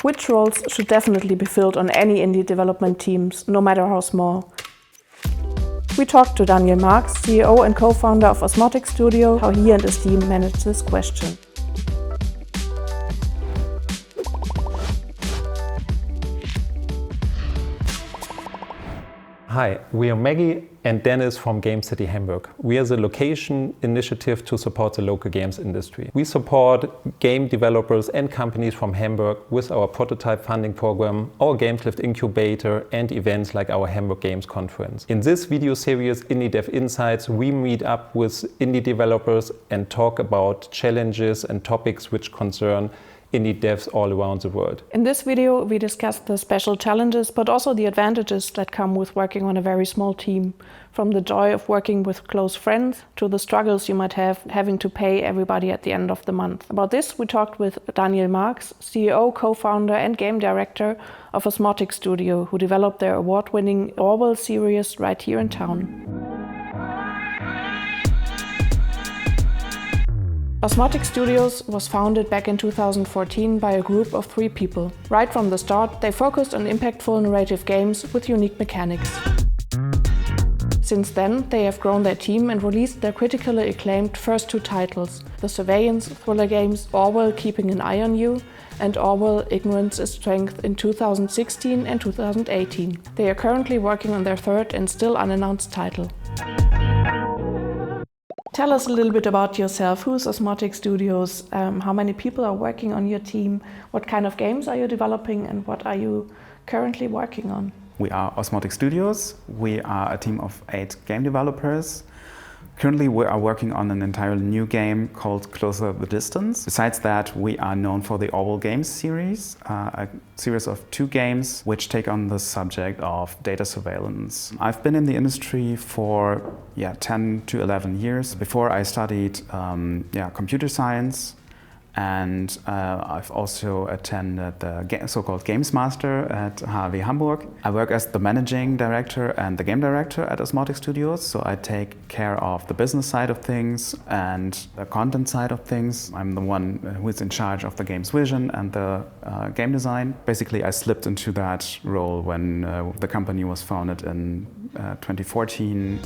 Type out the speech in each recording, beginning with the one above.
Which roles should definitely be filled on any indie development teams, no matter how small? We talked to Daniel Marx, CEO and co-founder of Osmotic Studio, how he and his team managed this question. Hi, we are Maggie and Dennis from Game City Hamburg. We are the location initiative to support the local games industry. We support game developers and companies from Hamburg with our prototype funding program, our GamesLift incubator and events like our Hamburg Games Conference. In this video series, Indie Dev Insights, we meet up with indie developers and talk about challenges and topics which concern indie devs all around the world. In this video, we discussed the special challenges, but also the advantages that come with working on a very small team. From the joy of working with close friends to the struggles you might have having to pay everybody at the end of the month. About this, we talked with Daniel Marx, CEO, co-founder and game director of Osmotic Studio, who developed their award-winning Orwell series right here in town. Osmotic Studios was founded back in 2014 by a group of 3 people. Right from the start, they focused on impactful narrative games with unique mechanics. Since then, they have grown their team and released their critically acclaimed first 2 titles, the surveillance thriller games Orwell Keeping an Eye on You and Orwell Ignorance is Strength in 2016 and 2018. They are currently working on their 3rd and still unannounced title. Tell us a little bit about yourself. Who's Osmotic Studios? How many people are working on your team? What kind of games are you developing and what are you currently working on? We are Osmotic Studios. We are a team of 8 game developers. Currently we are working on an entirely new game called Closer the Distance. Besides that, we are known for the Orwell Games series, a series of 2 games which take on the subject of data surveillance. I've been in the industry for 10 to 11 years. Before I studied computer science, and I've also attended the so-called Games Master at HHW Hamburg. I work as the managing director and the game director at Osmotic Studios, so I take care of the business side of things and the content side of things. I'm the one who is in charge of the game's vision and the game design. Basically, I slipped into that role when the company was founded in 2014.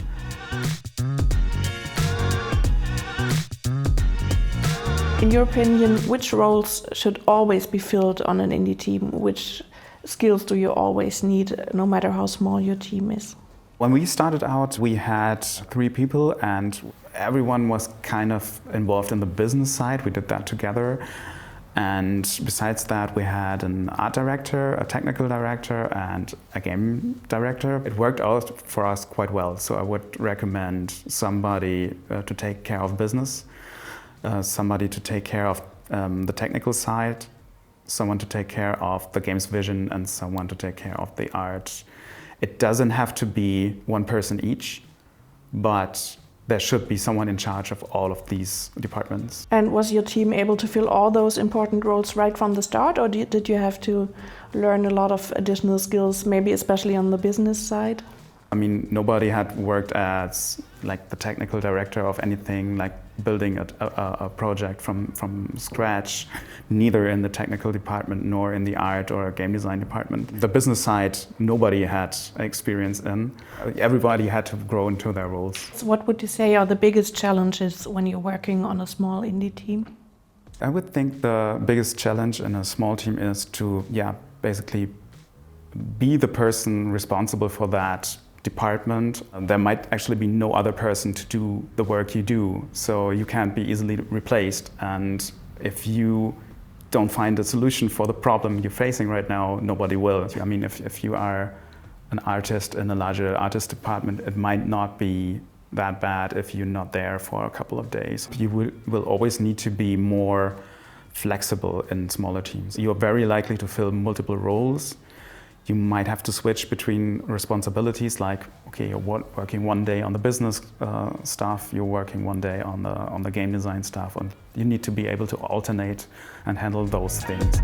In your opinion, which roles should always be filled on an indie team? Which skills do you always need, no matter how small your team is? When we started out, we had 3 people and everyone was kind of involved in the business side. We did that together. And besides that, we had an art director, a technical director, and a game director. It worked out for us quite well. So I would recommend somebody to take care of business. Somebody to take care of the technical side, someone to take care of the game's vision, and someone to take care of the art. It doesn't have to be one person each, but there should be someone in charge of all of these departments. And was your team able to fill all those important roles right from the start, or did you have to learn a lot of additional skills, maybe especially on the business side? I mean, nobody had worked as like the technical director of anything, like building a project from scratch, neither in the technical department nor in the art or game design department. The business side, nobody had experience in. Everybody had to grow into their roles. So what would you say are the biggest challenges when you're working on a small indie team? I would think the biggest challenge in a small team is to, basically be the person responsible for that department. There might actually be no other person to do the work you do, so you can't be easily replaced. And if you don't find a solution for the problem you're facing right now, nobody will. I mean, if you are an artist in a larger artist department, it might not be that bad if you're not there for a couple of days. You will always need to be more flexible in smaller teams. You're very likely to fill multiple roles. You might have to switch between responsibilities, like, okay, you're working one day on the business stuff, you're working one day on the game design stuff, and you need to be able to alternate and handle those things.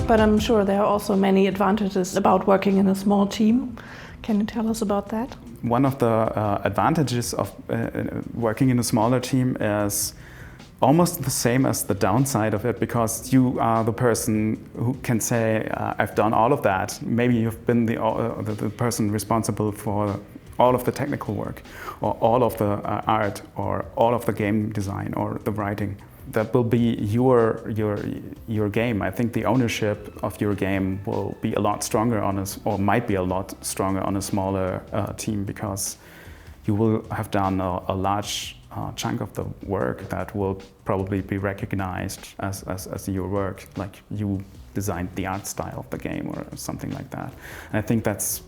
But I'm sure there are also many advantages about working in a small team. Can you tell us about that? one of the advantages of working in a smaller team is almost the same as the downside of it, because you are the person who can say, I've done all of that. Maybe you've been the person responsible for all of the technical work, or all of the art, or all of the game design, or the writing. That will be your game. I think the ownership of your game will be a lot stronger or might be a lot stronger on a smaller team, because you will have done a large chunk of the work that will probably be recognized as your work, like you designed the art style of the game or something like that. And I think that's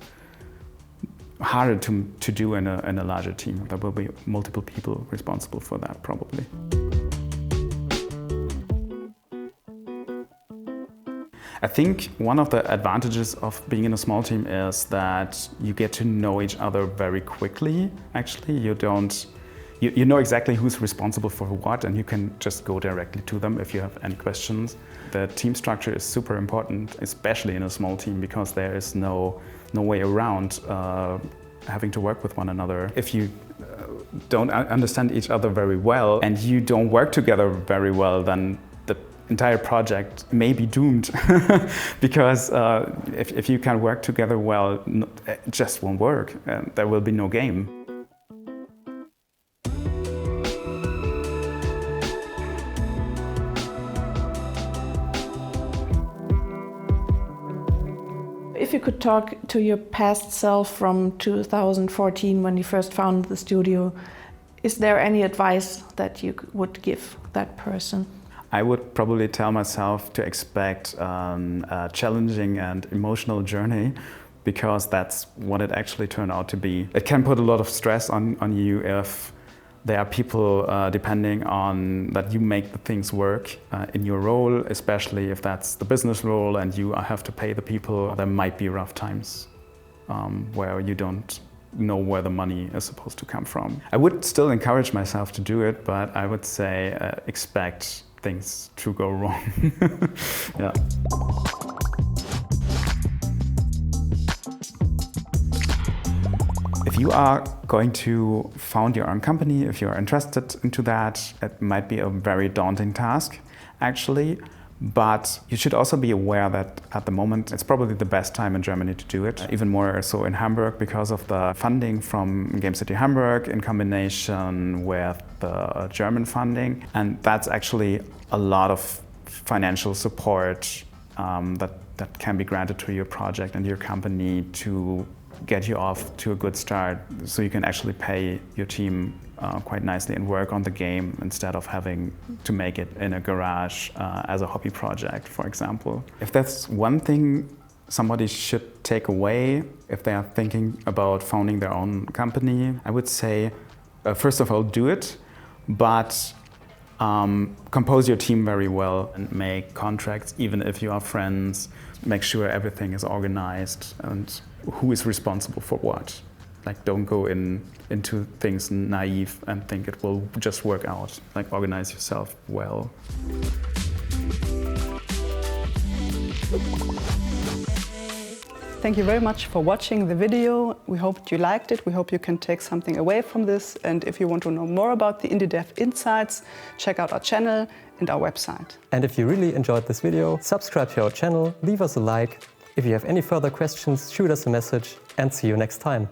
harder to do in a larger team. There will be multiple people responsible for that, probably. I think one of the advantages of being in a small team is that you get to know each other very quickly. Actually, you know exactly who's responsible for what, and you can just go directly to them if you have any questions. The team structure is super important, especially in a small team, because there is no way around having to work with one another. If you don't understand each other very well and you don't work together very well, then the entire project may be doomed because if you can work together well, it just won't work, and there will be no game. If you could talk to your past self from 2014 when you first founded the studio, is there any advice that you would give that person? I would probably tell myself to expect a challenging and emotional journey, because that's what it actually turned out to be. It can put a lot of stress on you if there are people depending on that you make the things work in your role, especially if that's the business role and you have to pay the people. There might be rough times where you don't know where the money is supposed to come from. I would still encourage myself to do it, but I would say expect things to go wrong. Yeah. If you are going to found your own company, if you're interested into that, it might be a very daunting task, actually. But you should also be aware that at the moment, it's probably the best time in Germany to do it. Even more so in Hamburg, because of the funding from Game City Hamburg in combination with the German funding. And that's actually a lot of financial support that can be granted to your project and your company to get you off to a good start, so you can actually pay your team quite nicely and work on the game instead of having to make it in a garage as a hobby project, for example. If that's one thing somebody should take away if they are thinking about founding their own company, I would say, first of all, do it, but compose your team very well and make contracts, even if you are friends. Make sure everything is organized and who is responsible for what. Like, don't go into things naive and think it will just work out. Like, organize yourself well. Thank you very much for watching the video. We hope you liked it. We hope you can take something away from this. And if you want to know more about the Indie Dev Insights, check out our channel and our website. And if you really enjoyed this video, subscribe to our channel, leave us a like. If you have any further questions, shoot us a message, and see you next time.